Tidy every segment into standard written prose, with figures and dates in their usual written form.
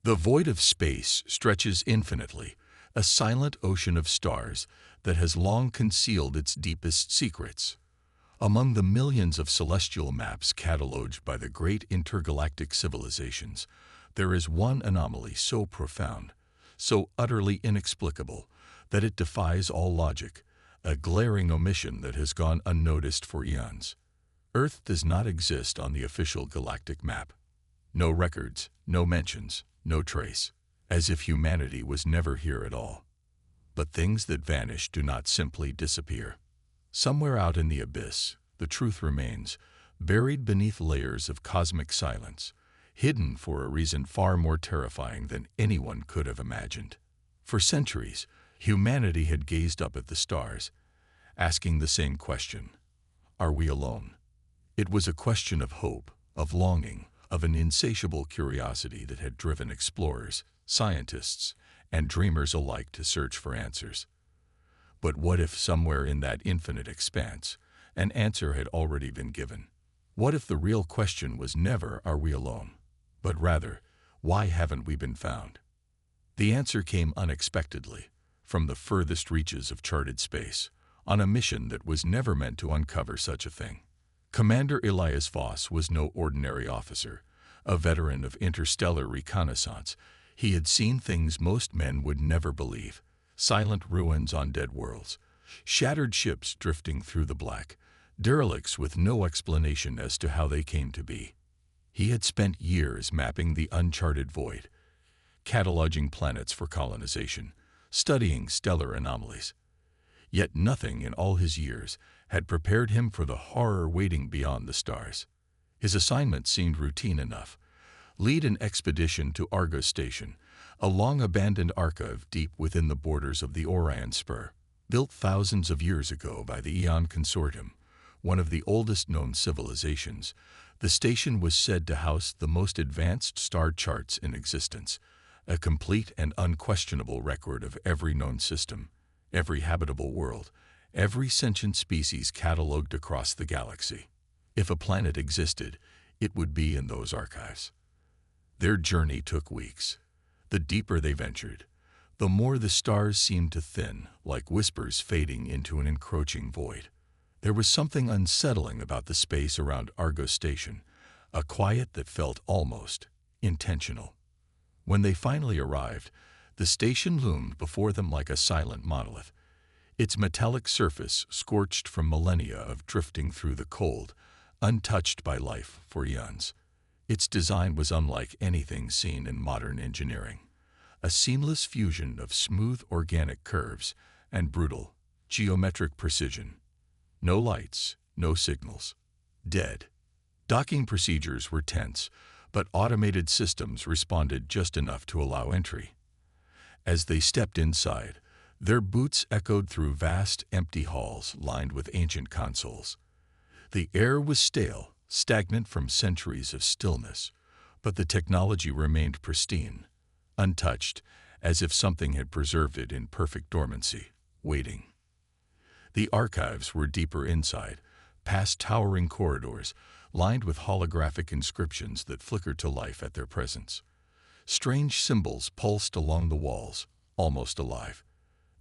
The void of space stretches infinitely, a silent ocean of stars that has long concealed its deepest secrets. Among the millions of celestial maps catalogued by the great intergalactic civilizations, there is one anomaly so profound, so utterly inexplicable, that it defies all logic, a glaring omission that has gone unnoticed for eons. Earth does not exist on the official galactic map. No records, no mentions, no trace, as if humanity was never here at all. But things that vanish do not simply disappear. Somewhere out in the abyss, the truth remains, buried beneath layers of cosmic silence, hidden for a reason far more terrifying than anyone could have imagined. For centuries, humanity had gazed up at the stars, asking the same question: are we alone? It was a question of hope, of longing, of an insatiable curiosity that had driven explorers, scientists, and dreamers alike to search for answers. But what if somewhere in that infinite expanse, an answer had already been given? What if the real question was never, are we alone? But rather, why haven't we been found? The answer came unexpectedly, from the furthest reaches of charted space, on a mission that was never meant to uncover such a thing. Commander Elias Voss was no ordinary officer, a veteran of interstellar reconnaissance. He had seen things most men would never believe: silent ruins on dead worlds, shattered ships drifting through the black, derelicts with no explanation as to how they came to be. He had spent years mapping the uncharted void, cataloging planets for colonization, studying stellar anomalies. Yet nothing in all his years had prepared him for the horror waiting beyond the stars. His assignment seemed routine enough: lead an expedition to Argos Station, a long-abandoned archive deep within the borders of the Orion Spur. Built thousands of years ago by the Eon Consortium, one of the oldest known civilizations, the station was said to house the most advanced star charts in existence, a complete and unquestionable record of every known system, every habitable world, every sentient species catalogued across the galaxy. If a planet existed, it would be in those archives. Their journey took weeks. The deeper they ventured, the more the stars seemed to thin, like whispers fading into an encroaching void. There was something unsettling about the space around Argos Station, a quiet that felt almost intentional. When they finally arrived, the station loomed before them like a silent monolith, its metallic surface scorched from millennia of drifting through the cold, untouched by life for eons. Its design was unlike anything seen in modern engineering, a seamless fusion of smooth organic curves and brutal, geometric precision. No lights, no signals. Dead. Docking procedures were tense, but automated systems responded just enough to allow entry. As they stepped inside, their boots echoed through vast, empty halls lined with ancient consoles. The air was stale, stagnant from centuries of stillness, but the technology remained pristine, untouched, as if something had preserved it in perfect dormancy, waiting. The archives were deeper inside, past towering corridors, lined with holographic inscriptions that flickered to life at their presence. Strange symbols pulsed along the walls, almost alive.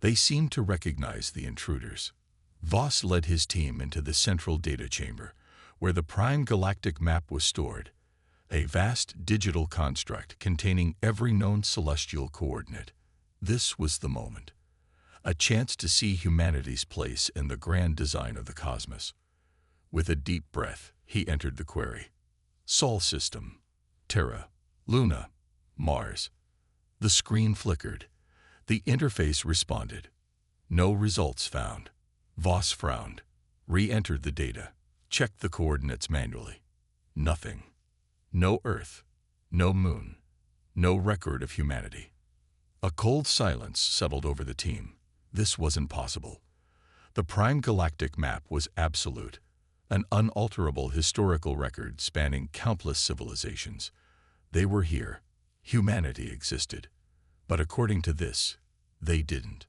They seemed to recognize the intruders. Voss led his team into the central data chamber, where the prime galactic map was stored, a vast digital construct containing every known celestial coordinate. This was the moment, a chance to see humanity's place in the grand design of the cosmos. With a deep breath, he entered the query. Sol system, Terra, Luna, Mars. The screen flickered. The interface responded. No results found. Voss frowned, re-entered the data, checked the coordinates manually. Nothing. No Earth, no Moon, no record of humanity. A cold silence settled over the team. This wasn't possible. The prime galactic map was absolute, an unalterable historical record spanning countless civilizations. They were here. Humanity existed. But according to this, they didn't.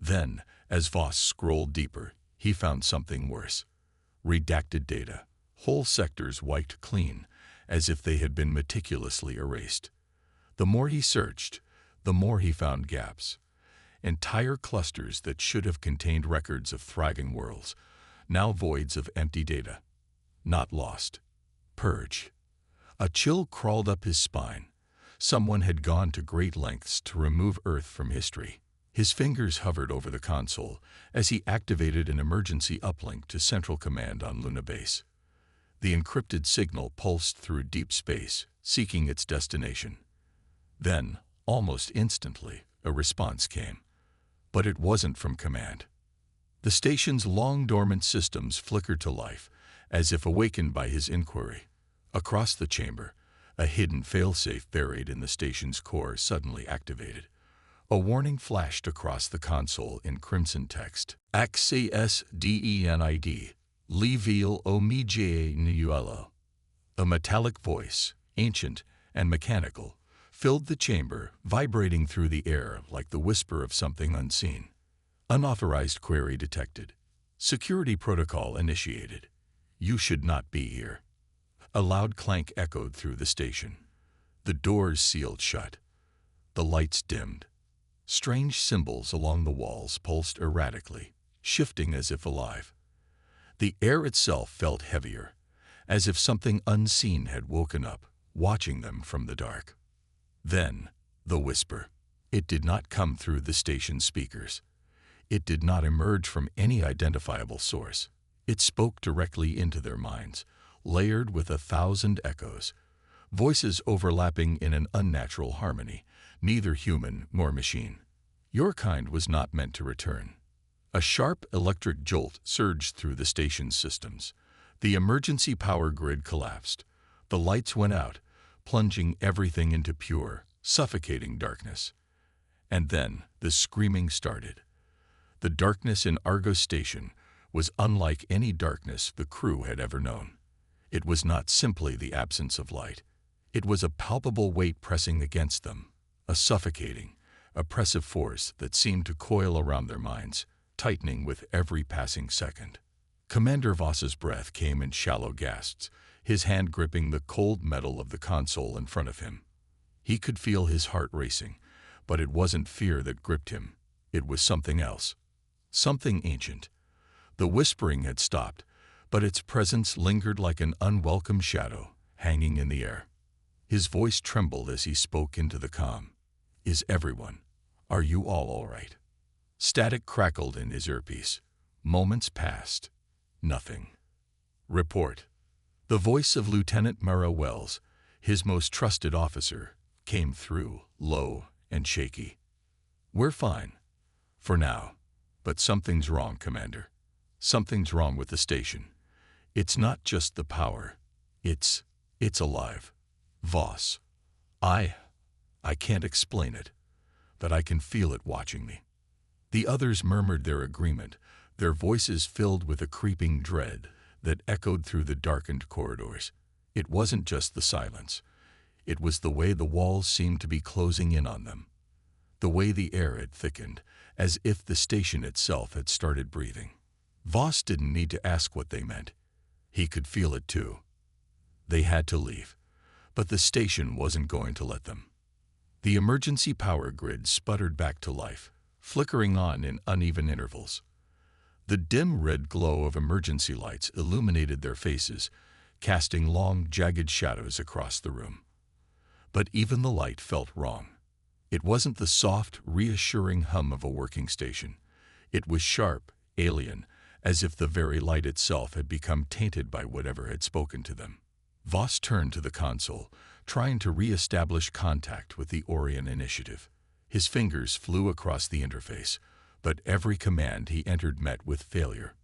Then, as Voss scrolled deeper, he found something worse. Redacted data, whole sectors wiped clean, as if they had been meticulously erased. The more he searched, the more he found gaps. Entire clusters that should have contained records of thriving worlds, now voids of empty data. Not lost. Purge. A chill crawled up his spine. Someone had gone to great lengths to remove Earth from history. His fingers hovered over the console as he activated an emergency uplink to Central Command on Luna Base. The encrypted signal pulsed through deep space, seeking its destination. Then, almost instantly, a response came. But it wasn't from Command. The station's long-dormant systems flickered to life, as if awakened by his inquiry. Across the chamber, a hidden failsafe buried in the station's core suddenly activated. A warning flashed across the console in crimson text. Access DENID. Leveal omije nuelo. A metallic voice, ancient and mechanical, filled the chamber, vibrating through the air like the whisper of something unseen. Unauthorized query detected. Security protocol initiated. You should not be here. A loud clank echoed through the station. The doors sealed shut. The lights dimmed. Strange symbols along the walls pulsed erratically, shifting as if alive. The air itself felt heavier, as if something unseen had woken up, watching them from the dark. Then, the whisper. It did not come through the station's speakers. It did not emerge from any identifiable source. It spoke directly into their minds, layered with 1,000 echoes, voices overlapping in an unnatural harmony, neither human nor machine. Your kind was not meant to return. A sharp electric jolt surged through the station's systems. The emergency power grid collapsed. The lights went out, plunging everything into pure, suffocating darkness. And then the screaming started. The darkness in Argos Station was unlike any darkness the crew had ever known. It was not simply the absence of light. It was a palpable weight pressing against them, a suffocating, oppressive force that seemed to coil around their minds, tightening with every passing second. Commander Voss's breath came in shallow gasps, his hand gripping the cold metal of the console in front of him. He could feel his heart racing, but it wasn't fear that gripped him. It was something else. Something ancient. The whispering had stopped, but its presence lingered like an unwelcome shadow, hanging in the air. His voice trembled as he spoke into the comm. Is everyone? Are you all right? Static crackled in his earpiece. Moments passed. Nothing. Report. The voice of Lieutenant Murrah Wells, his most trusted officer, came through, low and shaky. We're fine. For now. But something's wrong, Commander. Something's wrong with the station. It's not just the power. It's alive. Voss. I can't explain it, but I can feel it watching me. The others murmured their agreement, their voices filled with a creeping dread that echoed through the darkened corridors. It wasn't just the silence. It was the way the walls seemed to be closing in on them. The way the air had thickened, as if the station itself had started breathing. Voss didn't need to ask what they meant. He could feel it too. They had to leave, but the station wasn't going to let them. The emergency power grid sputtered back to life, flickering on in uneven intervals. The dim red glow of emergency lights illuminated their faces, casting long, jagged shadows across the room. But even the light felt wrong. It wasn't the soft, reassuring hum of a working station. It was sharp, alien, as if the very light itself had become tainted by whatever had spoken to them. Voss turned to the console, trying to re-establish contact with the Orion Initiative. His fingers flew across the interface, but every command he entered met with failure.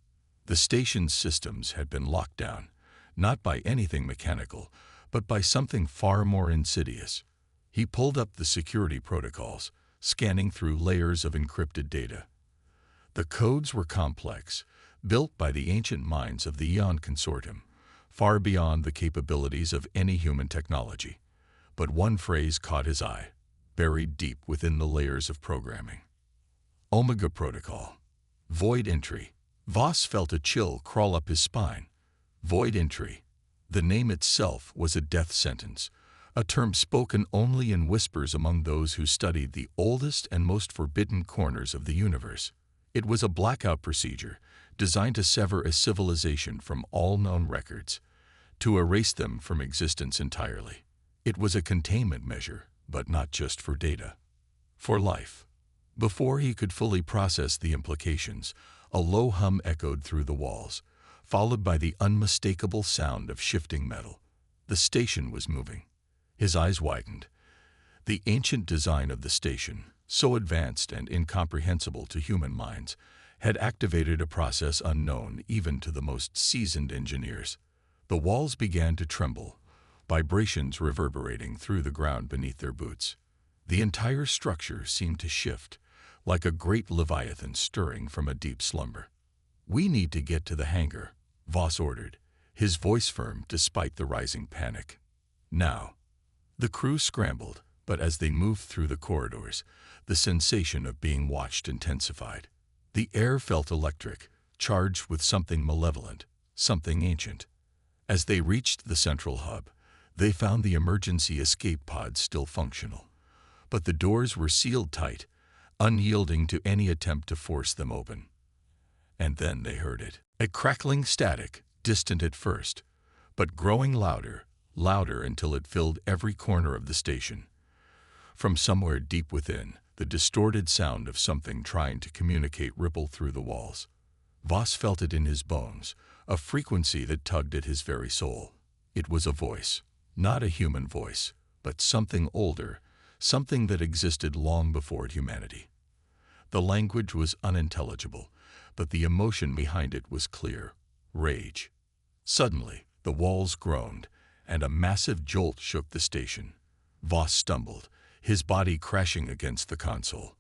The station's systems had been locked down, not by anything mechanical, but by something far more insidious. He pulled up the security protocols, scanning through layers of encrypted data. The codes were complex, built by the ancient minds of the Eon Consortium, far beyond the capabilities of any human technology. But one phrase caught his eye, buried deep within the layers of programming. Omega Protocol. Void entry. Voss felt a chill crawl up his spine. Void entry. The name itself was a death sentence, a term spoken only in whispers among those who studied the oldest and most forbidden corners of the universe. It was a blackout procedure designed to sever a civilization from all known records, to erase them from existence entirely. It was a containment measure, but not just for data. For life. Before he could fully process the implications, a low hum echoed through the walls, followed by the unmistakable sound of shifting metal. The station was moving. His eyes widened. The ancient design of the station, so advanced and incomprehensible to human minds, had activated a process unknown even to the most seasoned engineers. The walls began to tremble, vibrations reverberating through the ground beneath their boots. The entire structure seemed to shift, like a great leviathan stirring from a deep slumber. "We need to get to the hangar," Voss ordered, his voice firm despite the rising panic. "Now." The crew scrambled, but as they moved through the corridors, the sensation of being watched intensified. The air felt electric, charged with something malevolent, something ancient. As they reached the central hub, they found the emergency escape pods still functional, but the doors were sealed tight, unyielding to any attempt to force them open. And then they heard it. A crackling static, distant at first, but growing louder until it filled every corner of the station. From somewhere deep within, the distorted sound of something trying to communicate rippled through the walls. Voss felt it in his bones, a frequency that tugged at his very soul. It was a voice, not a human voice, but something older, something that existed long before humanity. The language was unintelligible, but the emotion behind it was clear: rage. Suddenly, the walls groaned, and a massive jolt shook the station. Voss stumbled, his body crashing against the console.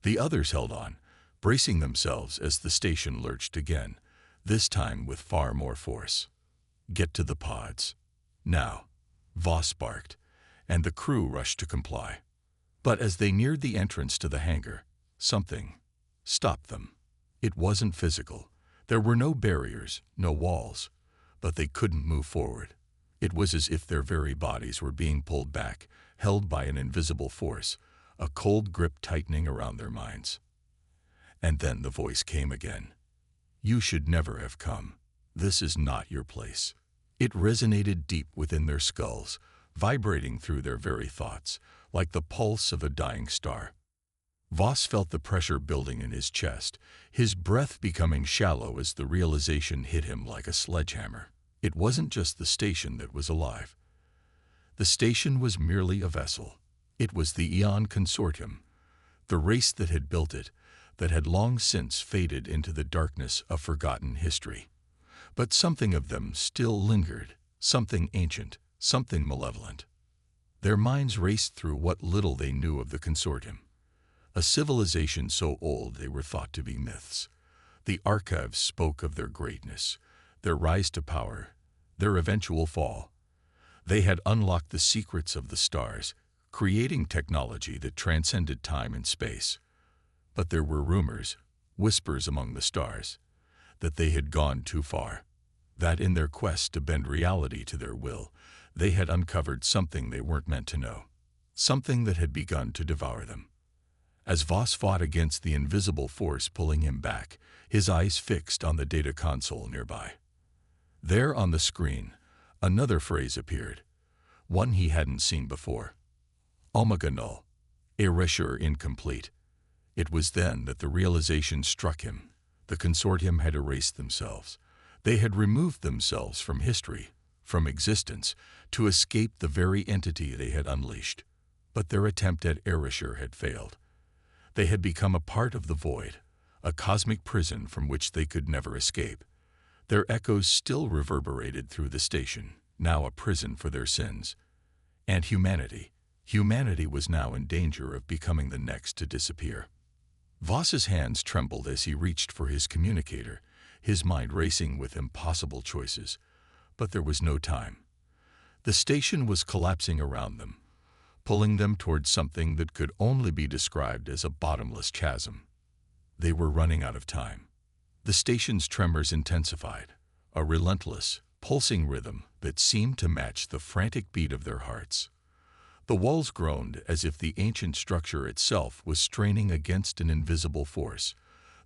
The others held on, bracing themselves as the station lurched again, this time with far more force. "Get to the pods. Now," Voss barked, and the crew rushed to comply. But as they neared the entrance to the hangar, something stopped them. It wasn't physical. There were no barriers, no walls, but they couldn't move forward. It was as if their very bodies were being pulled back, held by an invisible force, a cold grip tightening around their minds. And then the voice came again. "You should never have come. This is not your place." It resonated deep within their skulls, vibrating through their very thoughts, like the pulse of a dying star. Voss felt the pressure building in his chest, his breath becoming shallow as the realization hit him like a sledgehammer. It wasn't just the station that was alive. The station was merely a vessel. It was the Eon Consortium, the race that had built it, that had long since faded into the darkness of forgotten history. But something of them still lingered, something ancient, something malevolent. Their minds raced through what little they knew of the Consortium. A civilization so old they were thought to be myths. The archives spoke of their greatness, their rise to power, their eventual fall. They had unlocked the secrets of the stars, creating technology that transcended time and space. But there were rumors, whispers among the stars, that they had gone too far, that in their quest to bend reality to their will, they had uncovered something they weren't meant to know, something that had begun to devour them. As Voss fought against the invisible force pulling him back, his eyes fixed on the data console nearby. There on the screen, another phrase appeared, one he hadn't seen before. Omega null, erasure incomplete. It was then that the realization struck him. The Consortium had erased themselves. They had removed themselves from history, from existence, to escape the very entity they had unleashed. But their attempt at erasure had failed. They had become a part of the void, a cosmic prison from which they could never escape. Their echoes still reverberated through the station, now a prison for their sins. And humanity was now in danger of becoming the next to disappear. Voss's hands trembled as he reached for his communicator, his mind racing with impossible choices. But there was no time. The station was collapsing around them, pulling them towards something that could only be described as a bottomless chasm. They were running out of time. The station's tremors intensified, a relentless, pulsing rhythm that seemed to match the frantic beat of their hearts. The walls groaned as if the ancient structure itself was straining against an invisible force,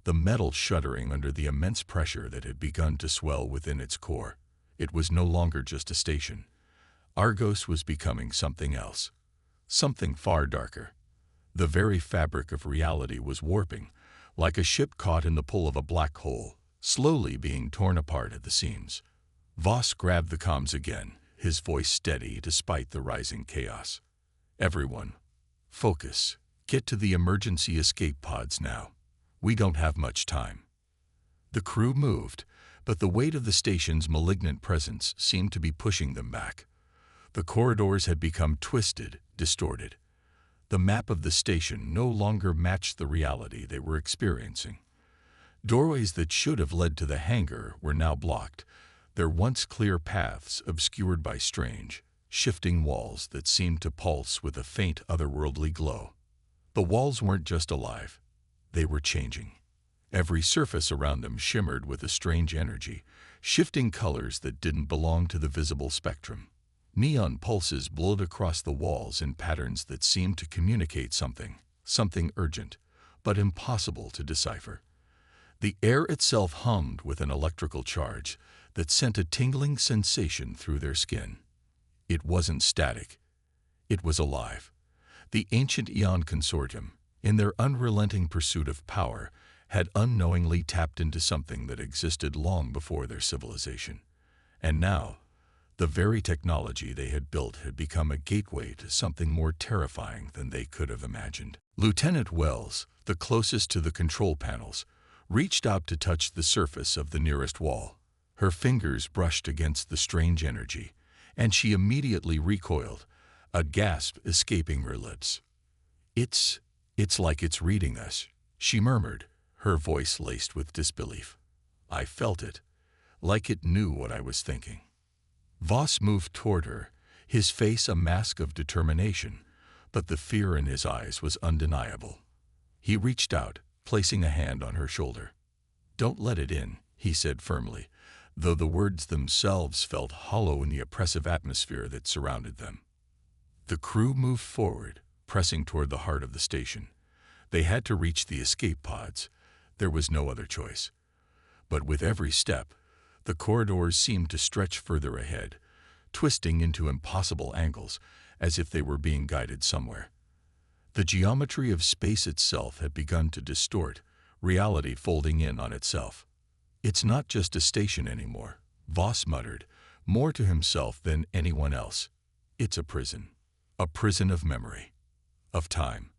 the metal shuddering under the immense pressure that had begun to swell within its core. It was no longer just a station. Argos was becoming something else, something far darker. The very fabric of reality was warping, like a ship caught in the pull of a black hole, slowly being torn apart at the seams. Voss grabbed the comms again, his voice steady despite the rising chaos. "Everyone, focus. Get to the emergency escape pods now. We don't have much time." The crew moved, but the weight of the station's malignant presence seemed to be pushing them back. The corridors had become twisted, distorted. The map of the station no longer matched the reality they were experiencing. Doorways that should have led to the hangar were now blocked, their once clear paths obscured by strange, shifting walls that seemed to pulse with a faint otherworldly glow. The walls weren't just alive, they were changing. Every surface around them shimmered with a strange energy, shifting colors that didn't belong to the visible spectrum. Neon pulses blowed across the walls in patterns that seemed to communicate something urgent, but impossible to decipher. The air itself hummed with an electrical charge that sent a tingling sensation through their skin. It wasn't static. It was alive. The ancient Eon Consortium, in their unrelenting pursuit of power, had unknowingly tapped into something that existed long before their civilization. And now, the very technology they had built had become a gateway to something more terrifying than they could have imagined. Lieutenant Wells, the closest to the control panels, reached out to touch the surface of the nearest wall. Her fingers brushed against the strange energy, and she immediately recoiled, a gasp escaping her lips. It's like it's reading us," she murmured, her voice laced with disbelief. "I felt it, like it knew what I was thinking." Voss moved toward her, his face a mask of determination, but the fear in his eyes was undeniable. He reached out, placing a hand on her shoulder. "Don't let it in," he said firmly, though the words themselves felt hollow in the oppressive atmosphere that surrounded them. The crew moved forward, pressing toward the heart of the station. They had to reach the escape pods. There was no other choice. But with every step, the corridors seemed to stretch further ahead, twisting into impossible angles, as if they were being guided somewhere. The geometry of space itself had begun to distort, reality folding in on itself. "It's not just a station anymore," Voss muttered, more to himself than anyone else. "It's a prison of memory, of time,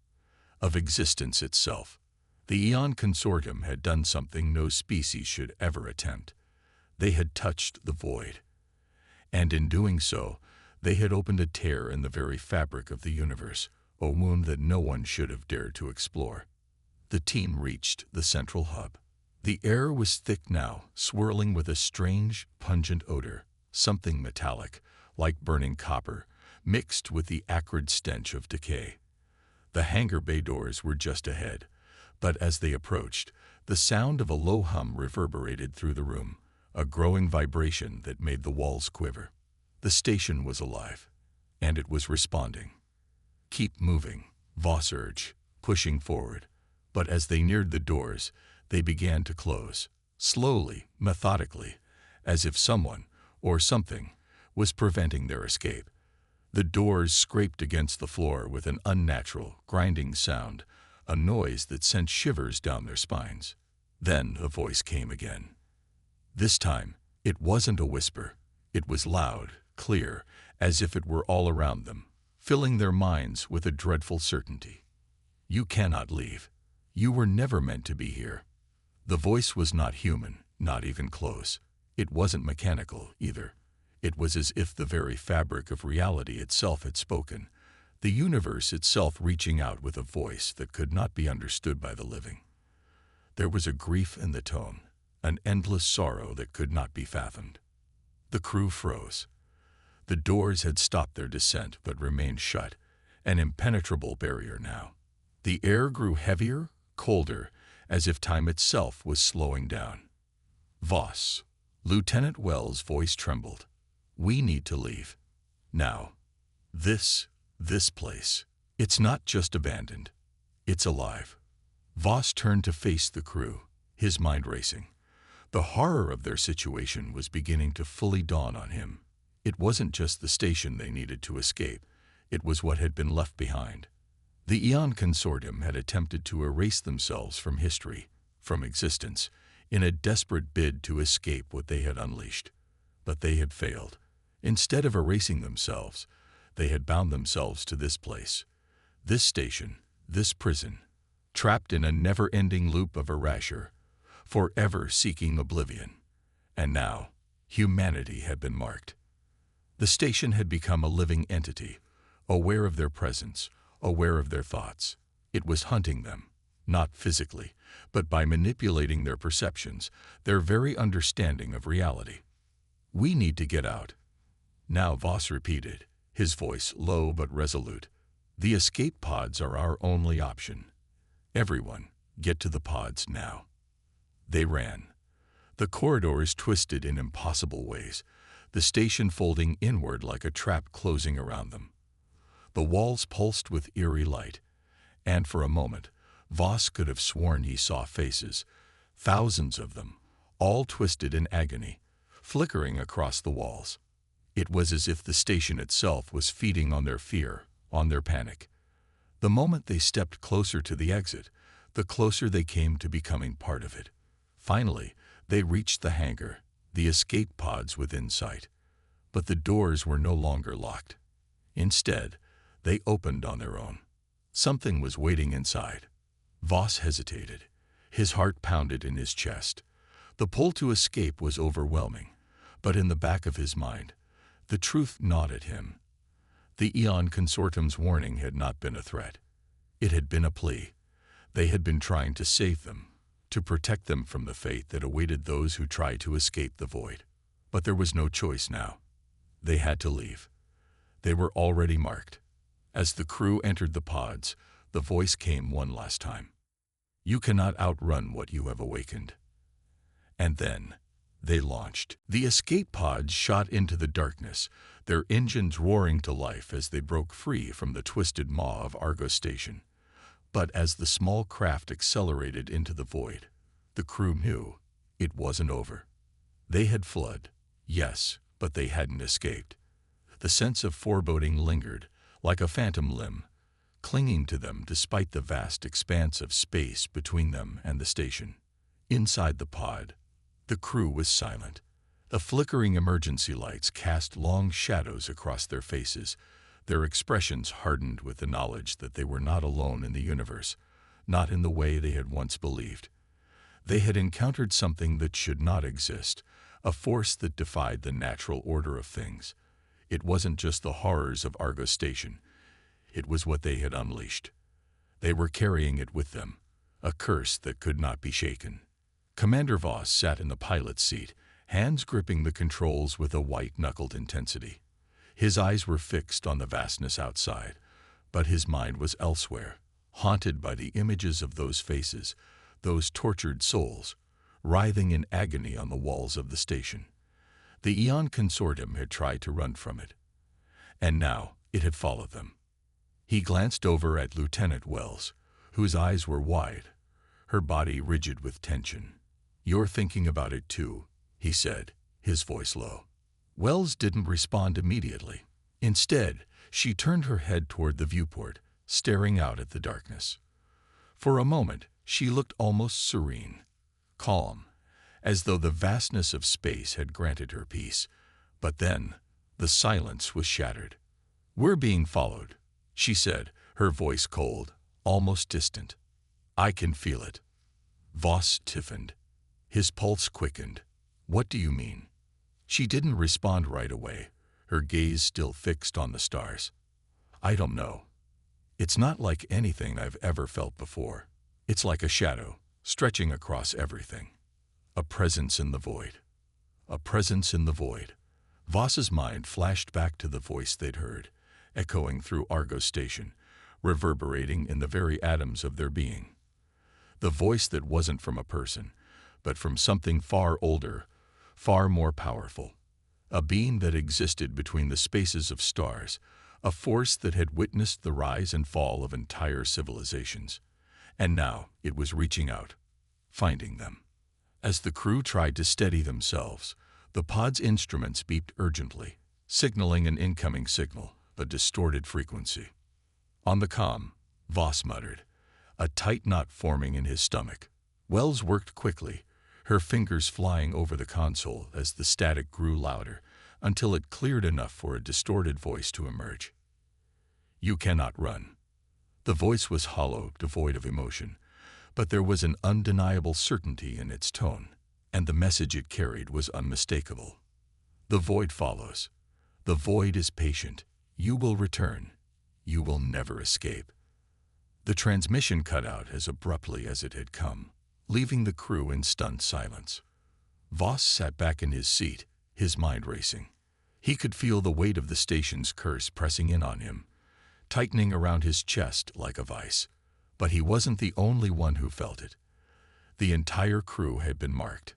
of existence itself." The Eon Consortium had done something no species should ever attempt. They had touched the void. And in doing so, they had opened a tear in the very fabric of the universe, a wound that no one should have dared to explore. The team reached the central hub. The air was thick now, swirling with a strange, pungent odor, something metallic, like burning copper, mixed with the acrid stench of decay. The hangar bay doors were just ahead, but as they approached, the sound of a low hum reverberated through the room, a growing vibration that made the walls quiver. The station was alive, and it was responding. "Keep moving," Voss urged, pushing forward. But as they neared the doors, they began to close, slowly, methodically, as if someone, or something, was preventing their escape. The doors scraped against the floor with an unnatural, grinding sound, a noise that sent shivers down their spines. Then a voice came again. This time, it wasn't a whisper. It was loud, clear, as if it were all around them, filling their minds with a dreadful certainty. "You cannot leave. You were never meant to be here." The voice was not human, not even close. It wasn't mechanical, either. It was as if the very fabric of reality itself had spoken, the universe itself reaching out with a voice that could not be understood by the living. There was a grief in the tone, an endless sorrow that could not be fathomed. The crew froze. The doors had stopped their descent but remained shut, an impenetrable barrier now. The air grew heavier, colder, as if time itself was slowing down. Voss, Lieutenant Wells' voice trembled. "We need to leave. Now. This place. It's not just abandoned. It's alive." Voss turned to face the crew, his mind racing. The horror of their situation was beginning to fully dawn on him. It wasn't just the station they needed to escape, it was what had been left behind. The Eon Consortium had attempted to erase themselves from history, from existence, in a desperate bid to escape what they had unleashed. But they had failed. Instead of erasing themselves, they had bound themselves to this place, this station, this prison, trapped in a never-ending loop of erasure, forever seeking oblivion. And now, humanity had been marked. The station had become a living entity, aware of their presence, aware of their thoughts. It was hunting them, not physically, but by manipulating their perceptions, their very understanding of reality. "We need to get out." Now Voss repeated, his voice low but resolute. "The escape pods are our only option. Everyone, get to the pods now." They ran. The corridors twisted in impossible ways, the station folding inward like a trap closing around them. The walls pulsed with eerie light, and for a moment, Voss could have sworn he saw faces, thousands of them, all twisted in agony, flickering across the walls. It was as if the station itself was feeding on their fear, on their panic. The moment they stepped closer to the exit, the closer they came to becoming part of it. Finally, they reached the hangar, the escape pods within sight. But the doors were no longer locked. Instead, they opened on their own. Something was waiting inside. Voss hesitated. His heart pounded in his chest. The pull to escape was overwhelming, but in the back of his mind, the truth gnawed at him. The Eon Consortium's warning had not been a threat. It had been a plea. They had been trying to save them, to protect them from the fate that awaited those who tried to escape the void. But there was no choice now. They had to leave. They were already marked. As the crew entered the pods, the voice came one last time. "You cannot outrun what you have awakened." And then, they launched. The escape pods shot into the darkness, their engines roaring to life as they broke free from the twisted maw of Argo Station. But as the small craft accelerated into the void, the crew knew it wasn't over. They had fled, yes, but they hadn't escaped. The sense of foreboding lingered, like a phantom limb, clinging to them despite the vast expanse of space between them and the station. Inside the pod, the crew was silent. The flickering emergency lights cast long shadows across their faces, their expressions hardened with the knowledge that they were not alone in the universe, not in the way they had once believed. They had encountered something that should not exist, a force that defied the natural order of things. It wasn't just the horrors of Argo Station. It was what they had unleashed. They were carrying it with them, a curse that could not be shaken. Commander Voss sat in the pilot's seat, hands gripping the controls with a white-knuckled intensity. His eyes were fixed on the vastness outside, but his mind was elsewhere, haunted by the images of those faces, those tortured souls, writhing in agony on the walls of the station. The Eon Consortium had tried to run from it, and now it had followed them. He glanced over at Lieutenant Wells, whose eyes were wide, her body rigid with tension. "You're thinking about it too," he said, his voice low. Wells didn't respond immediately. Instead, she turned her head toward the viewport, staring out at the darkness. For a moment, she looked almost serene, calm, as though the vastness of space had granted her peace. But then, the silence was shattered. "We're being followed," she said, her voice cold, almost distant. "I can feel it." Voss stiffened. His pulse quickened. "What do you mean?" She didn't respond right away, her gaze still fixed on the stars. "I don't know. It's not like anything I've ever felt before. It's like a shadow, stretching across everything. A presence in the void. A presence in the void." Voss's mind flashed back to the voice they'd heard, echoing through Argo Station, reverberating in the very atoms of their being. The voice that wasn't from a person, but from something far older, far more powerful. A being that existed between the spaces of stars, a force that had witnessed the rise and fall of entire civilizations. And now it was reaching out, finding them. As the crew tried to steady themselves, the pod's instruments beeped urgently, signaling an incoming signal, a distorted frequency. On the comm, Voss muttered, a tight knot forming in his stomach. Wells worked quickly, her fingers flying over the console as the static grew louder, until it cleared enough for a distorted voice to emerge. "You cannot run." The voice was hollow, devoid of emotion, but there was an undeniable certainty in its tone, and the message it carried was unmistakable. "The void follows. The void is patient. You will return. You will never escape." The transmission cut out as abruptly as it had come, leaving the crew in stunned silence. Voss sat back in his seat, his mind racing. He could feel the weight of the station's curse pressing in on him, tightening around his chest like a vice. But he wasn't the only one who felt it. The entire crew had been marked.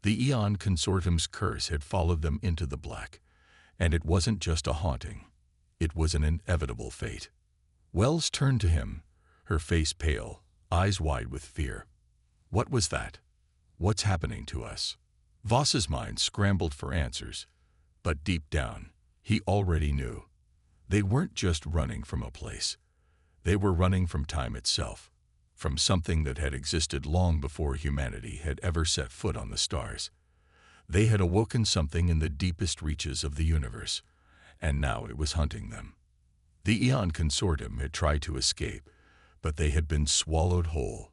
The Eon Consortium's curse had followed them into the black, and it wasn't just a haunting. It was an inevitable fate. Wells turned to him, her face pale, eyes wide with fear. "What was that? What's happening to us?" Voss's mind scrambled for answers, but deep down, he already knew. They weren't just running from a place. They were running from time itself, from something that had existed long before humanity had ever set foot on the stars. They had awoken something in the deepest reaches of the universe, and now it was hunting them. The Eon Consortium had tried to escape, but they had been swallowed whole.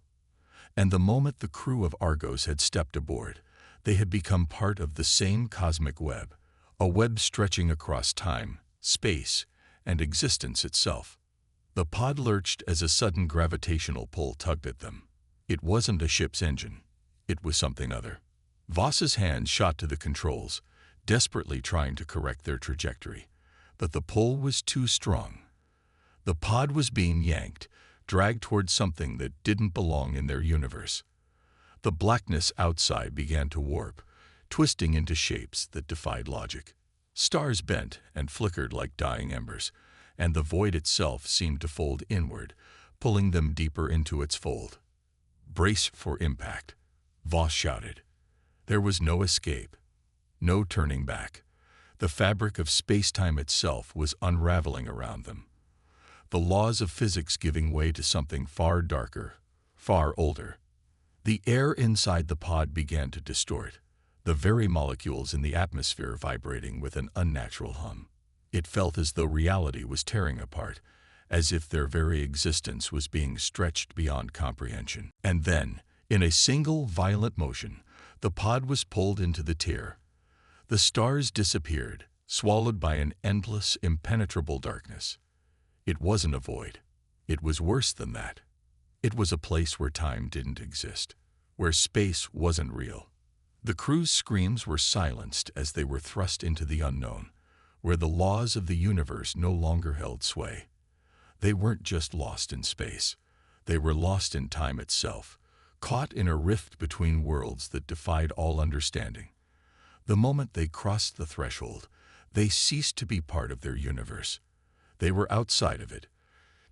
And the moment the crew of Argos had stepped aboard, they had become part of the same cosmic web, a web stretching across time, space, and existence itself. The pod lurched as a sudden gravitational pull tugged at them. It wasn't a ship's engine. It was something other. Voss's hand shot to the controls, desperately trying to correct their trajectory. But the pull was too strong. The pod was being yanked, dragged toward something that didn't belong in their universe. The blackness outside began to warp, twisting into shapes that defied logic. Stars bent and flickered like dying embers, and the void itself seemed to fold inward, pulling them deeper into its fold. "Brace for impact," Voss shouted. There was no escape, no turning back. The fabric of space-time itself was unraveling around them, the laws of physics giving way to something far darker, far older. The air inside the pod began to distort, the very molecules in the atmosphere vibrating with an unnatural hum. It felt as though reality was tearing apart, as if their very existence was being stretched beyond comprehension. And then, in a single violent motion, the pod was pulled into the tear. The stars disappeared, swallowed by an endless, impenetrable darkness. It wasn't a void. It was worse than that. It was a place where time didn't exist, where space wasn't real. The crew's screams were silenced as they were thrust into the unknown, where the laws of the universe no longer held sway. They weren't just lost in space. They were lost in time itself, caught in a rift between worlds that defied all understanding. The moment they crossed the threshold, they ceased to be part of their universe. They were outside of it,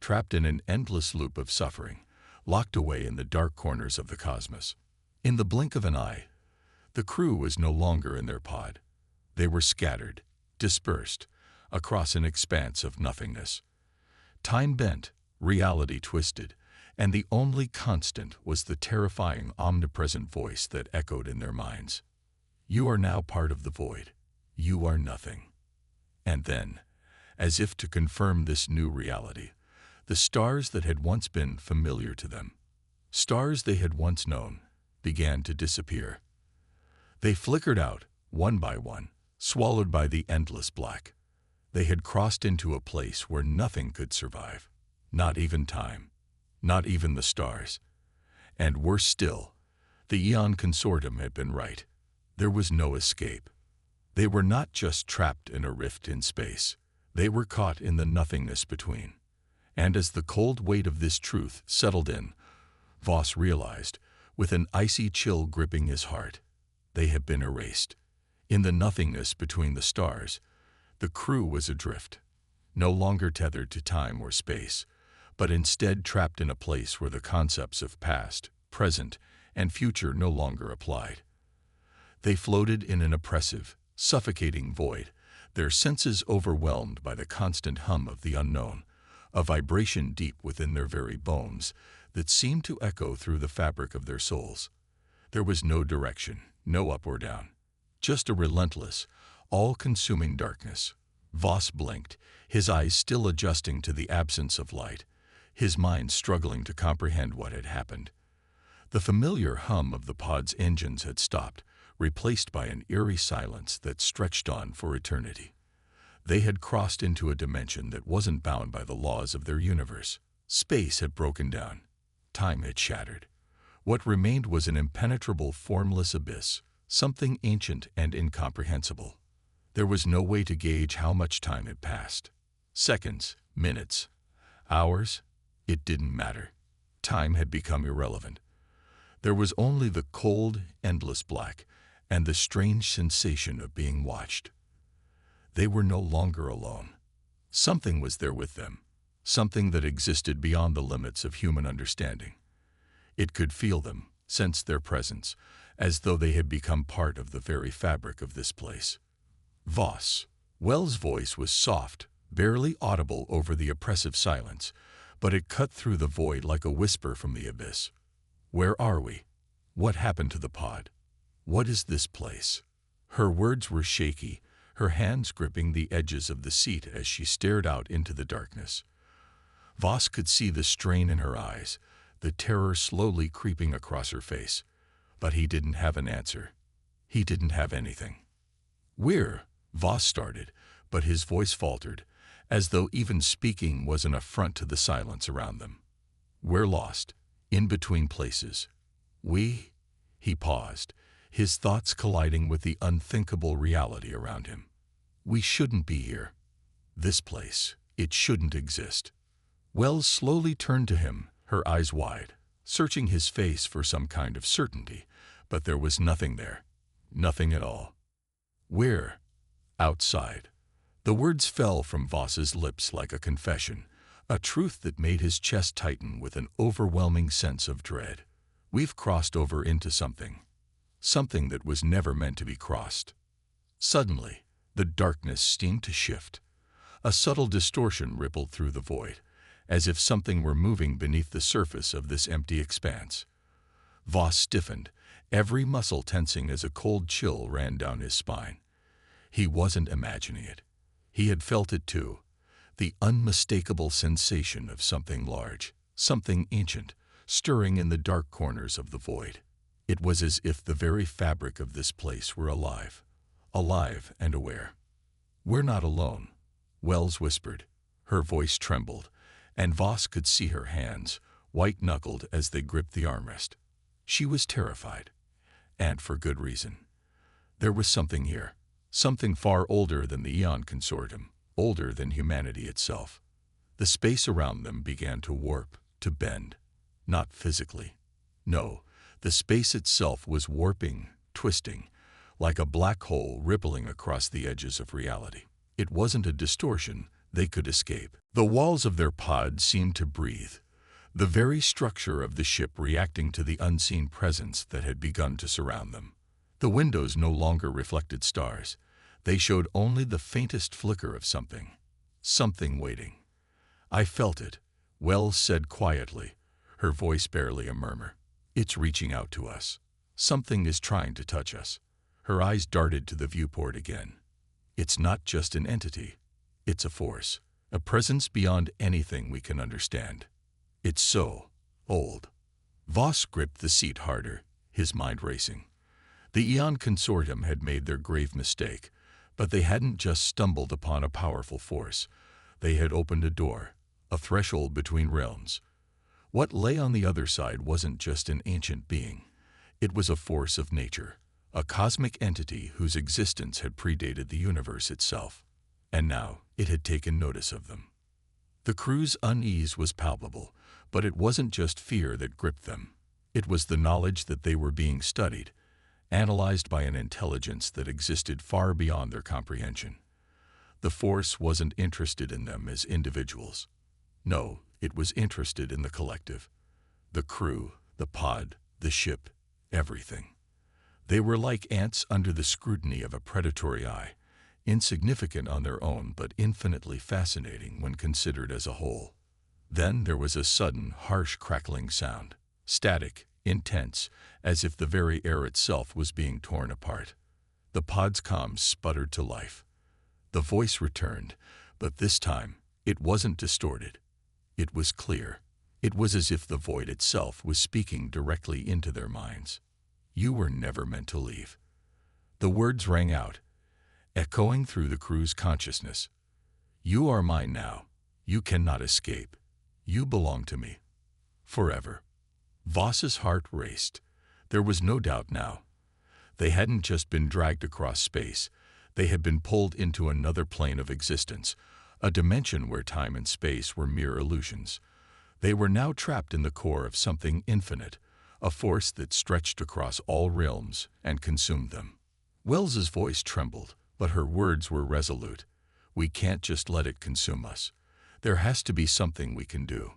trapped in an endless loop of suffering, locked away in the dark corners of the cosmos. In the blink of an eye, the crew was no longer in their pod. They were scattered, dispersed, across an expanse of nothingness. Time bent, reality twisted, and the only constant was the terrifying, omnipresent voice that echoed in their minds. "You are now part of the void. You are nothing." And then, as if to confirm this new reality, the stars that had once been familiar to them, stars they had once known, began to disappear. They flickered out, one by one, swallowed by the endless black. They had crossed into a place where nothing could survive, not even time, not even the stars. And worse still, the Eon Consortium had been right. There was no escape. They were not just trapped in a rift in space. They were caught in the nothingness between. And as the cold weight of this truth settled in, Voss realized, with an icy chill gripping his heart, They had been erased. In the nothingness between the stars, the crew was adrift, no longer tethered to time or space, but instead trapped in a place where the concepts of past, present, and future no longer applied. They floated in an oppressive, suffocating void, their senses overwhelmed by the constant hum of the unknown, a vibration deep within their very bones that seemed to echo through the fabric of their souls. There was no direction, no up or down, just a relentless, all-consuming darkness. Voss blinked, his eyes still adjusting to the absence of light, his mind struggling to comprehend what had happened. The familiar hum of the pod's engines had stopped, replaced by an eerie silence that stretched on for eternity. They had crossed into a dimension that wasn't bound by the laws of their universe. Space had broken down. Time had shattered. What remained was an impenetrable, formless abyss, something ancient and incomprehensible. There was no way to gauge how much time had passed. Seconds, minutes, hours, it didn't matter. Time had become irrelevant. There was only the cold, endless black, and the strange sensation of being watched. They were no longer alone. Something was there with them, something that existed beyond the limits of human understanding. It could feel them, sense their presence, as though they had become part of the very fabric of this place. Voss. Wells' voice was soft, barely audible over the oppressive silence, but it cut through the void like a whisper from the abyss. Where are we? What happened to the pod? What is this place? Her words were shaky, her hands gripping the edges of the seat as she stared out into the darkness. Voss could see the strain in her eyes, the terror slowly creeping across her face. But he didn't have an answer. He didn't have anything. "We're," Voss started, but his voice faltered, as though even speaking was an affront to the silence around them. "We're lost, in between places. We?" He paused, his thoughts colliding with the unthinkable reality around him. "We shouldn't be here. This place, it shouldn't exist." Wells slowly turned to him, her eyes wide, searching his face for some kind of certainty, but there was nothing there. Nothing at all. "We're outside." The words fell from Voss's lips like a confession, a truth that made his chest tighten with an overwhelming sense of dread. "We've crossed over into something that was never meant to be crossed." Suddenly, the darkness seemed to shift. A subtle distortion rippled through the void, as if something were moving beneath the surface of this empty expanse. Voss stiffened, every muscle tensing as a cold chill ran down his spine. He wasn't imagining it. He had felt it too, the unmistakable sensation of something large, something ancient, stirring in the dark corners of the void. It was as if the very fabric of this place were alive and aware. "We're not alone," Wells whispered. Her voice trembled, and Voss could see her hands, white-knuckled as they gripped the armrest. She was terrified, and for good reason. There was something here, something far older than the Eon Consortium, older than humanity itself. The space around them began to warp, to bend. Not physically. No, the space itself was warping, twisting, like a black hole rippling across the edges of reality. It wasn't a distortion they could escape. The walls of their pod seemed to breathe, the very structure of the ship reacting to the unseen presence that had begun to surround them. The windows no longer reflected stars. They showed only the faintest flicker of something waiting. "I felt it," Wells said quietly, her voice barely a murmur. "It's reaching out to us. Something is trying to touch us." Her eyes darted to the viewport again. "It's not just an entity. It's a force, a presence beyond anything we can understand. It's so old." Voss gripped the seat harder, his mind racing. The Eon Consortium had made their grave mistake, but they hadn't just stumbled upon a powerful force. They had opened a door, a threshold between realms. What lay on the other side wasn't just an ancient being. It was a force of nature, a cosmic entity whose existence had predated the universe itself. And now it had taken notice of them. The crew's unease was palpable, but it wasn't just fear that gripped them. It was the knowledge that they were being studied, analyzed by an intelligence that existed far beyond their comprehension. The Force wasn't interested in them as individuals. No, it was interested in the collective. The crew, the pod, the ship, everything. They were like ants under the scrutiny of a predatory eye, insignificant on their own but infinitely fascinating when considered as a whole. Then there was a sudden, harsh crackling sound, static, intense, as if the very air itself was being torn apart. The pod's comms sputtered to life. The voice returned, but this time it wasn't distorted. It was clear. It was as if the void itself was speaking directly into their minds. "You were never meant to leave." The words rang out, echoing through the crew's consciousness. "You are mine now. You cannot escape. You belong to me. Forever." Voss's heart raced. There was no doubt now. They hadn't just been dragged across space. They had been pulled into another plane of existence, a dimension where time and space were mere illusions. They were now trapped in the core of something infinite, a force that stretched across all realms and consumed them. Wells's voice trembled, but her words were resolute. "We can't just let it consume us. There has to be something we can do."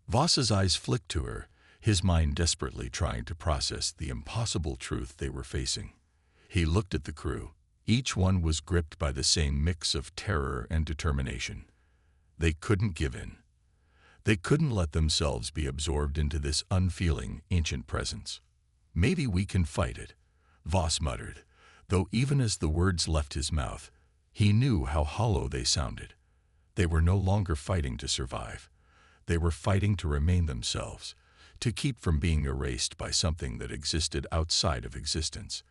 Voss's eyes flicked to her, his mind desperately trying to process the impossible truth they were facing. He looked at the crew. Each one was gripped by the same mix of terror and determination. They couldn't give in. They couldn't let themselves be absorbed into this unfeeling, ancient presence. "Maybe we can fight it," Voss muttered, though even as the words left his mouth, he knew how hollow they sounded. They were no longer fighting to survive. They were fighting to remain themselves, to keep from being erased by something that existed outside of existence.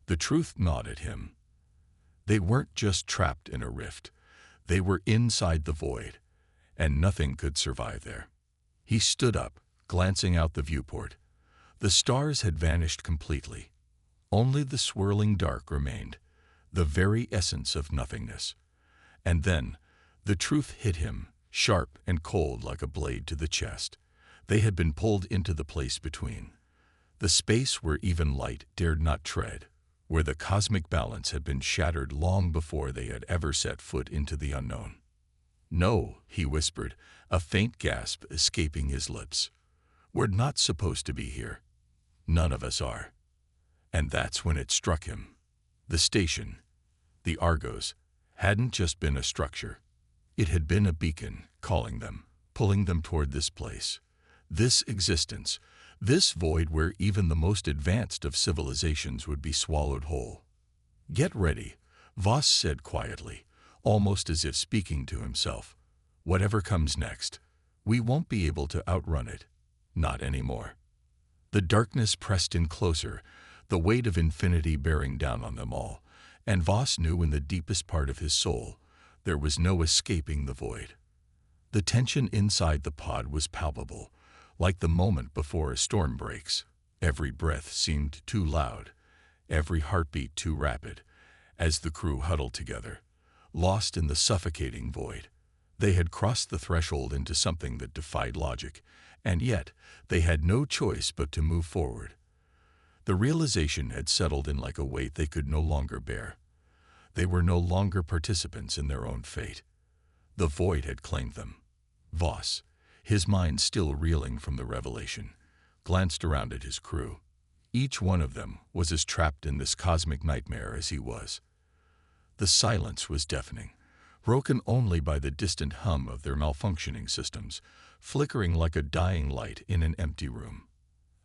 The truth gnawed at him. They weren't just trapped in a rift. They were inside the void, and nothing could survive there. He stood up, glancing out the viewport. The stars had vanished completely. Only the swirling dark remained, the very essence of nothingness. And then, the truth hit him, sharp and cold like a blade to the chest. They had been pulled into the place between. The space where even light dared not tread, where the cosmic balance had been shattered long before they had ever set foot into the unknown. "No," he whispered, a faint gasp escaping his lips. "We're not supposed to be here. None of us are." And that's when it struck him. The station, the Argos, hadn't just been a structure. It had been a beacon, calling them, pulling them toward this place, this existence, this void where even the most advanced of civilizations would be swallowed whole. "Get ready," Voss said quietly, almost as if speaking to himself. "Whatever comes next, we won't be able to outrun it. Not anymore." The darkness pressed in closer, the weight of infinity bearing down on them all, and Voss knew in the deepest part of his soul there was no escaping the void. The tension inside the pod was palpable, like the moment before a storm breaks. Every breath seemed too loud, every heartbeat too rapid, as the crew huddled together, lost in the suffocating void. They had crossed the threshold into something that defied logic, and yet they had no choice but to move forward. The realization had settled in like a weight they could no longer bear. They were no longer participants in their own fate. The void had claimed them. Voss, his mind still reeling from the revelation, glanced around at his crew. Each one of them was as trapped in this cosmic nightmare as he was. The silence was deafening, broken only by the distant hum of their malfunctioning systems, flickering like a dying light in an empty room.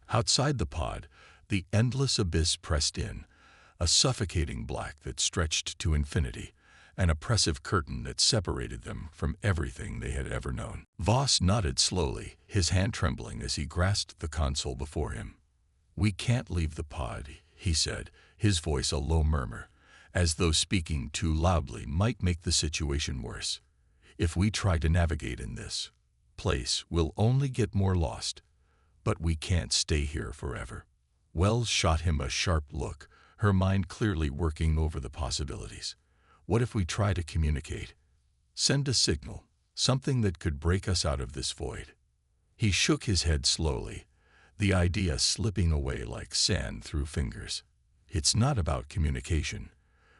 Outside the pod, the endless abyss pressed in, a suffocating black that stretched to infinity, an oppressive curtain that separated them from everything they had ever known. Voss nodded slowly, his hand trembling as he grasped the console before him. "We can't leave the pod," he said, his voice a low murmur, as though speaking too loudly might make the situation worse. "If we try to navigate in this place, we'll only get more lost. But we can't stay here forever." Wells shot him a sharp look, her mind clearly working over the possibilities. "What if we try to communicate? Send a signal, something that could break us out of this void?" He shook his head slowly, the idea slipping away like sand through fingers. It's not about communication.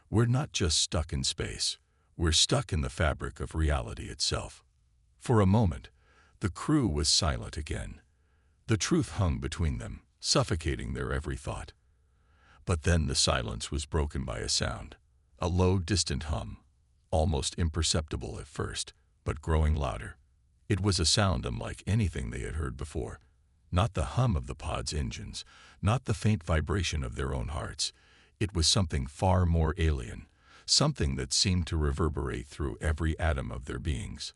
We're not just stuck in space. We're stuck in the fabric of reality itself. For a moment, the crew was silent again. The truth hung between them, suffocating their every thought. But then the silence was broken by a sound, a low, distant hum, almost imperceptible at first, but growing louder. It was a sound unlike anything they had heard before. Not the hum of the pod's engines, not the faint vibration of their own hearts. It was something far more alien, something that seemed to reverberate through every atom of their beings.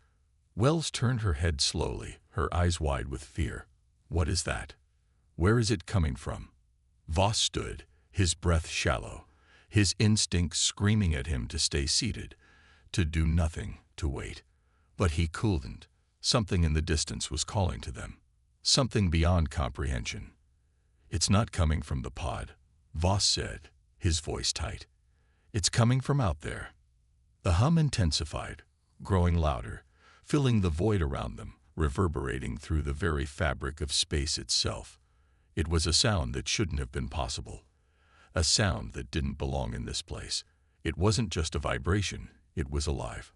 Wells turned her head slowly, her eyes wide with fear. What is that? Where is it coming from? Voss stood, his breath shallow, his instincts screaming at him to stay seated, to do nothing, to wait. But he couldn't. Something in the distance was calling to them. Something beyond comprehension. It's not coming from the pod, Voss said, his voice tight. It's coming from out there. The hum intensified, growing louder, filling the void around them, reverberating through the very fabric of space itself. It was a sound that shouldn't have been possible. A sound that didn't belong in this place. It wasn't just a vibration, it was alive,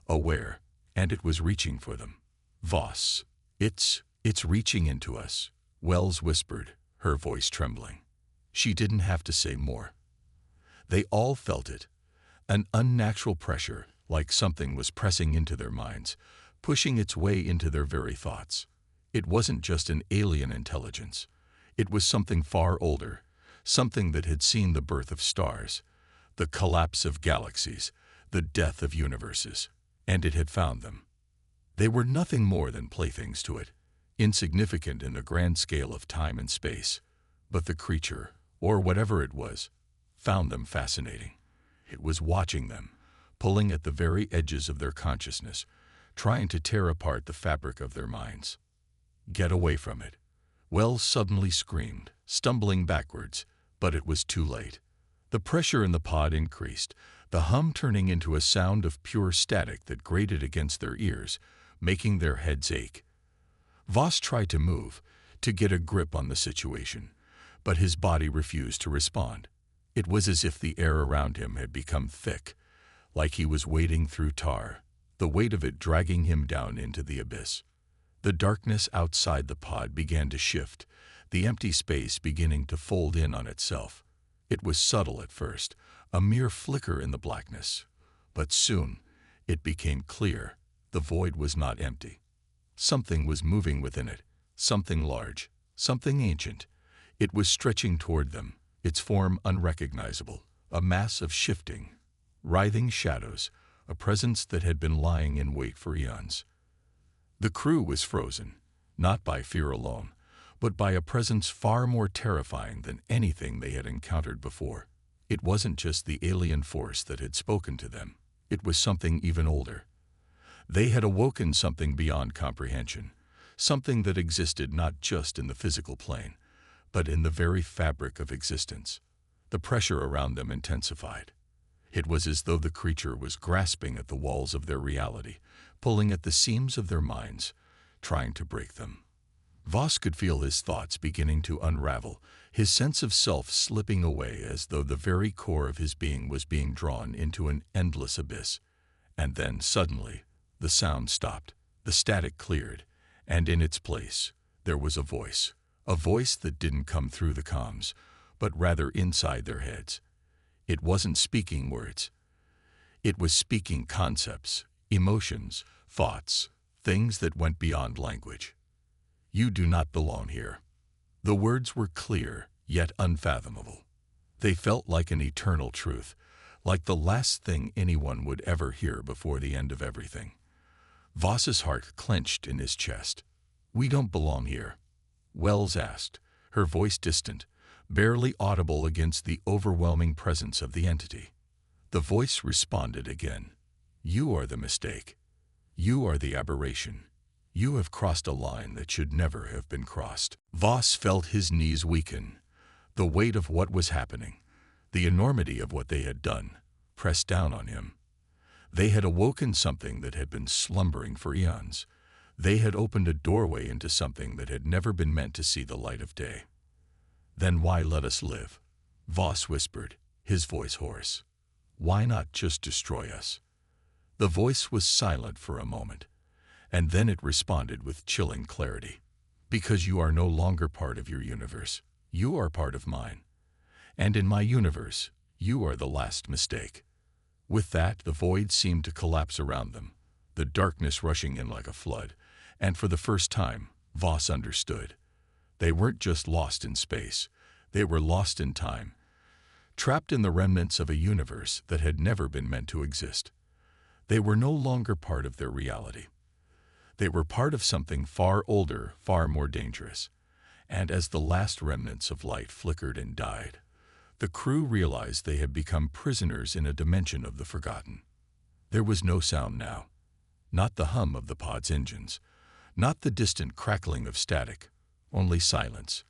aware, and it was reaching for them. Voss, it's reaching into us, Wells whispered, her voice trembling. She didn't have to say more. They all felt it, an unnatural pressure, like something was pressing into their minds, pushing its way into their very thoughts. It wasn't just an alien intelligence. It was something far older, something that had seen the birth of stars, the collapse of galaxies, the death of universes, and it had found them. They were nothing more than playthings to it, insignificant in the grand scale of time and space. But the creature, or whatever it was, found them fascinating. It was watching them, pulling at the very edges of their consciousness, trying to tear apart the fabric of their minds. Get away from it. Wells suddenly screamed, stumbling backwards, but it was too late. The pressure in the pod increased, the hum turning into a sound of pure static that grated against their ears, making their heads ache. Voss tried to move, to get a grip on the situation, but his body refused to respond. It was as if the air around him had become thick, like he was wading through tar, the weight of it dragging him down into the abyss. The darkness outside the pod began to shift, the empty space beginning to fold in on itself. It was subtle at first, a mere flicker in the blackness. But soon, it became clear. The void was not empty. Something was moving within it, something large, something ancient. It was stretching toward them, its form unrecognizable, a mass of shifting, writhing shadows, a presence that had been lying in wait for eons. The crew was frozen, not by fear alone, but by a presence far more terrifying than anything they had encountered before. It wasn't just the alien force that had spoken to them. It was something even older. They had awoken something beyond comprehension, something that existed not just in the physical plane, but in the very fabric of existence. The pressure around them intensified. It was as though the creature was grasping at the walls of their reality, pulling at the seams of their minds, trying to break them. Voss could feel his thoughts beginning to unravel, his sense of self slipping away as though the very core of his being was being drawn into an endless abyss. And then, suddenly, the sound stopped, the static cleared, and in its place, there was a voice that didn't come through the comms, but rather inside their heads. It wasn't speaking words. It was speaking concepts, emotions, thoughts, things that went beyond language. You do not belong here. The words were clear, yet unfathomable. They felt like an eternal truth, like the last thing anyone would ever hear before the end of everything. Voss's heart clenched in his chest. We don't belong here, Wells asked, her voice distant, barely audible against the overwhelming presence of the entity. The voice responded again. You are the mistake. You are the aberration. You have crossed a line that should never have been crossed. Voss felt his knees weaken. The weight of what was happening, the enormity of what they had done, pressed down on him. They had awoken something that had been slumbering for eons. They had opened a doorway into something that had never been meant to see the light of day. Then why let us live? Voss whispered, his voice hoarse. Why not just destroy us? The voice was silent for a moment, and then it responded with chilling clarity. Because you are no longer part of your universe. You are part of mine. And in my universe, you are the last mistake. With that, the void seemed to collapse around them, the darkness rushing in like a flood, and for the first time, Voss understood. They weren't just lost in space, they were lost in time, trapped in the remnants of a universe that had never been meant to exist. They were no longer part of their reality. They were part of something far older, far more dangerous. And as the last remnants of light flickered and died, the crew realized they had become prisoners in a dimension of the forgotten. There was no sound now. Not the hum of the pod's engines, not the distant crackling of static, only silence,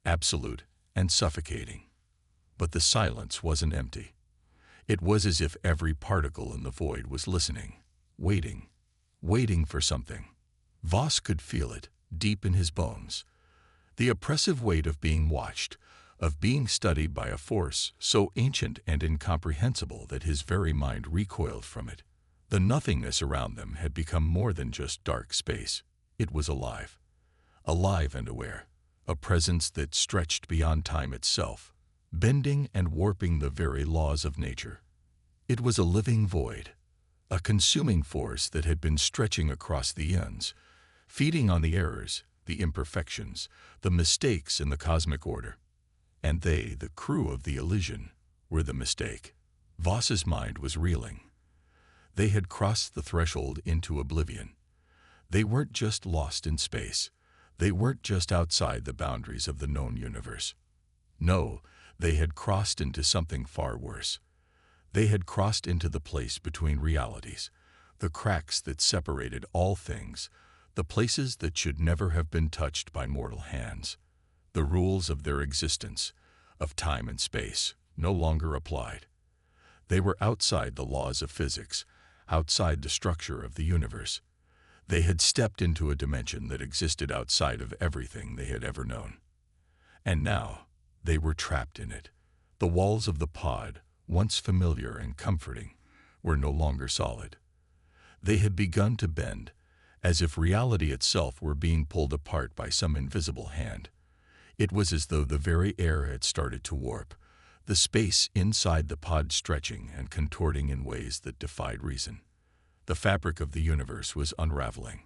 absolute and suffocating. But the silence wasn't empty. It was as if every particle in the void was listening, waiting for something. Voss could feel it, deep in his bones. The oppressive weight of being watched, of being studied by a force so ancient and incomprehensible that his very mind recoiled from it. The nothingness around them had become more than just dark space. It was alive and aware, a presence that stretched beyond time itself, bending and warping the very laws of nature. It was a living void, a consuming force that had been stretching across the eons, feeding on the errors, the imperfections, the mistakes in the cosmic order. And they, the crew of the Elysian, were the mistake. Voss's mind was reeling. They had crossed the threshold into oblivion. They weren't just lost in space. They weren't just outside the boundaries of the known universe. No, they had crossed into something far worse. They had crossed into the place between realities, the cracks that separated all things, the places that should never have been touched by mortal hands. The rules of their existence, of time and space, no longer applied. They were outside the laws of physics, outside the structure of the universe. They had stepped into a dimension that existed outside of everything they had ever known. And now, they were trapped in it. The walls of the pod, once familiar and comforting, were no longer solid. They had begun to bend, as if reality itself were being pulled apart by some invisible hand. It was as though the very air had started to warp, the space inside the pod stretching and contorting in ways that defied reason. The fabric of the universe was unraveling.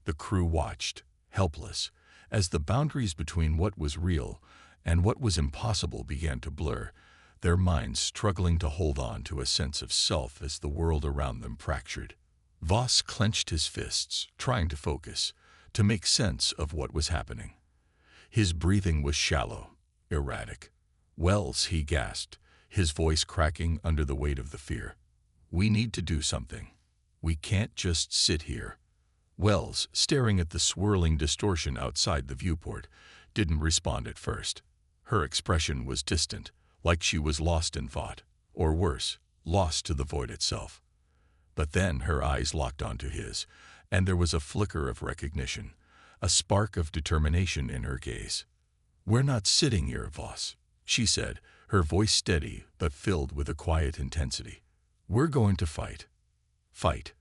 The crew watched, helpless, as the boundaries between what was real and what was impossible began to blur, their minds struggling to hold on to a sense of self as the world around them fractured. Voss clenched his fists, trying to focus, to make sense of what was happening. His breathing was shallow, erratic. "Wells," he gasped, his voice cracking under the weight of the fear. "We need to do something. We can't just sit here." Wells, staring at the swirling distortion outside the viewport, didn't respond at first. Her expression was distant, like she was lost in thought, or worse, lost to the void itself. But then her eyes locked onto his, and there was a flicker of recognition, a spark of determination in her gaze. "We're not sitting here, Voss," she said, her voice steady but filled with a quiet intensity. "We're going to fight." "Fight,"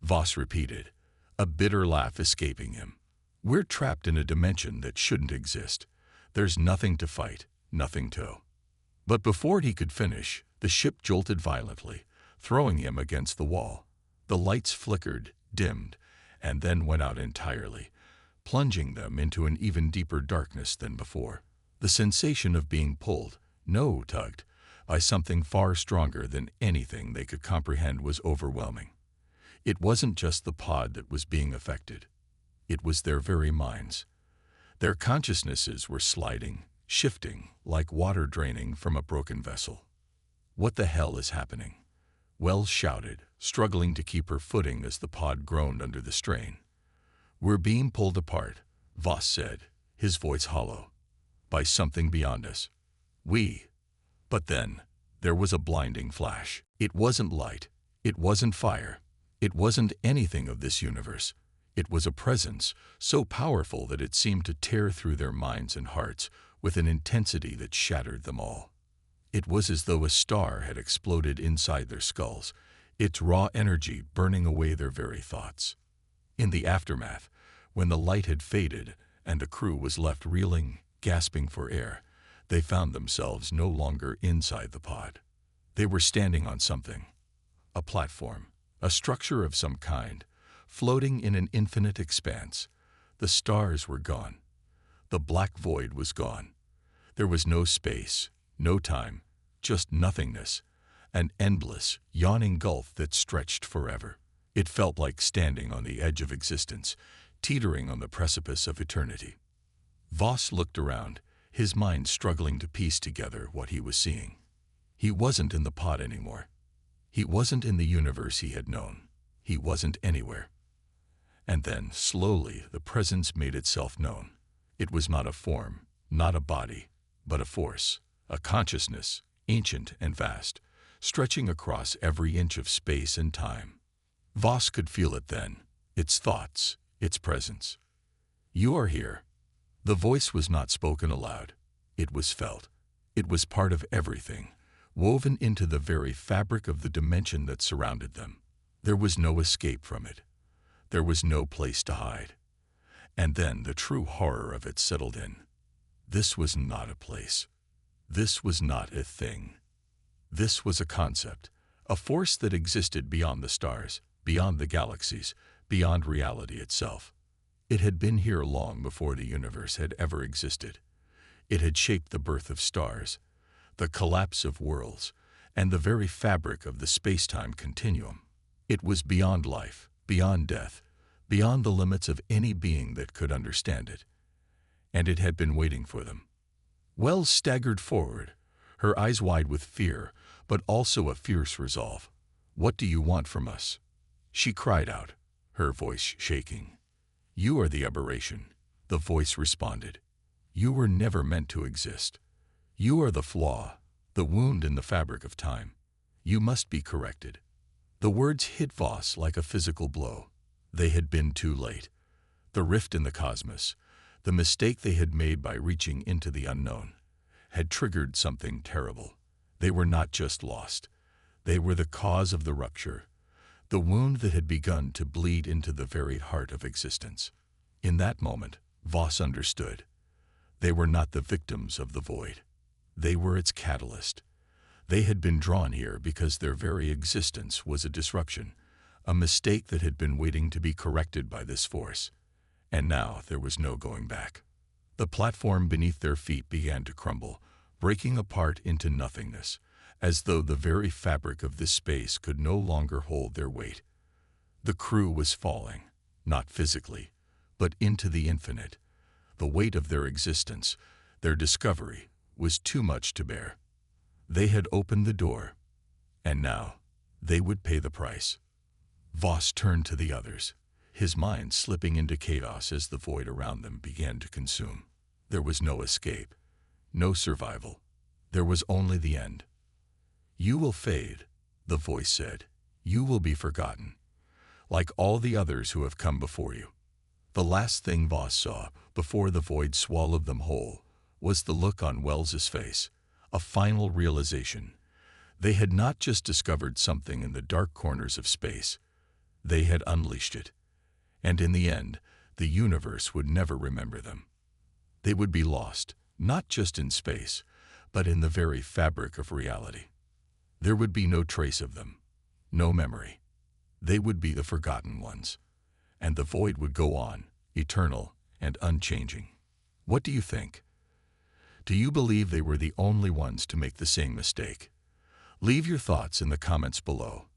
Voss repeated, a bitter laugh escaping him. "We're trapped in a dimension that shouldn't exist. There's nothing to fight, nothing to." But before he could finish, the ship jolted violently, throwing him against the wall. The lights flickered, dimmed, and then went out entirely, plunging them into an even deeper darkness than before. The sensation of being pulled, tugged, by something far stronger than anything they could comprehend was overwhelming. It wasn't just the pod that was being affected. It was their very minds. Their consciousnesses were sliding, shifting, like water draining from a broken vessel. "What the hell is happening?" Wells shouted, struggling to keep her footing as the pod groaned under the strain. "We're being pulled apart," Voss said, his voice hollow, "by something beyond us. But then, there was a blinding flash. It wasn't light. It wasn't fire. It wasn't anything of this universe. It was a presence so powerful that it seemed to tear through their minds and hearts with an intensity that shattered them all. It was as though a star had exploded inside their skulls, its raw energy burning away their very thoughts. In the aftermath, when the light had faded and the crew was left reeling, gasping for air, they found themselves no longer inside the pod. They were standing on something, a platform, a structure of some kind, floating in an infinite expanse. The stars were gone. The black void was gone. There was no space, no time, just nothingness, an endless, yawning gulf that stretched forever. It felt like standing on the edge of existence, teetering on the precipice of eternity. Voss looked around, his mind struggling to piece together what he was seeing. He wasn't in the pod anymore. He wasn't in the universe he had known. He wasn't anywhere. And then, slowly, the presence made itself known. It was not a form, not a body, but a force, a consciousness, ancient and vast, stretching across every inch of space and time. Voss could feel it then, its thoughts, its presence. "You are here." The voice was not spoken aloud. It was felt. It was part of everything, woven into the very fabric of the dimension that surrounded them. There was no escape from it. There was no place to hide. And then the true horror of it settled in. This was not a place. This was not a thing. This was a concept, a force that existed beyond the stars, beyond the galaxies, beyond reality itself. It had been here long before the universe had ever existed. It had shaped the birth of stars, the collapse of worlds, and the very fabric of the space-time continuum. It was beyond life, beyond death, beyond the limits of any being that could understand it. And it had been waiting for them. Wells staggered forward, her eyes wide with fear, but also a fierce resolve. "What do you want from us?" She cried out, her voice shaking. "You are the aberration," the voice responded. "You were never meant to exist. You are the flaw, the wound in the fabric of time. You must be corrected." The words hit Voss like a physical blow. They had been too late. The rift in the cosmos, the mistake they had made by reaching into the unknown, had triggered something terrible. They were not just lost. They were the cause of the rupture, the wound that had begun to bleed into the very heart of existence. In that moment, Voss understood. They were not the victims of the void. They were its catalyst. They had been drawn here because their very existence was a disruption, a mistake that had been waiting to be corrected by this force. And now there was no going back. The platform beneath their feet began to crumble, breaking apart into nothingness, as though the very fabric of this space could no longer hold their weight. The crew was falling, not physically, but into the infinite. The weight of their existence, their discovery, was too much to bear. They had opened the door, and now they would pay the price. Voss turned to the others, his mind slipping into chaos as the void around them began to consume. There was no escape, no survival. There was only the end. "You will fade," the voice said. "You will be forgotten, like all the others who have come before you." The last thing Voss saw, before the void swallowed them whole, was the look on Wells's face, a final realization. They had not just discovered something in the dark corners of space. They had unleashed it. And in the end, the universe would never remember them. They would be lost, not just in space, but in the very fabric of reality. There would be no trace of them, no memory. They would be the forgotten ones. And the void would go on, eternal and unchanging. What do you think? Do you believe they were the only ones to make the same mistake? Leave your thoughts in the comments below.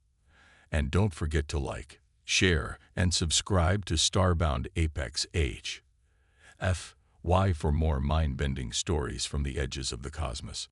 And don't forget to like, share, and subscribe to StarBoundApex HFY for more mind-bending stories from the edges of the cosmos.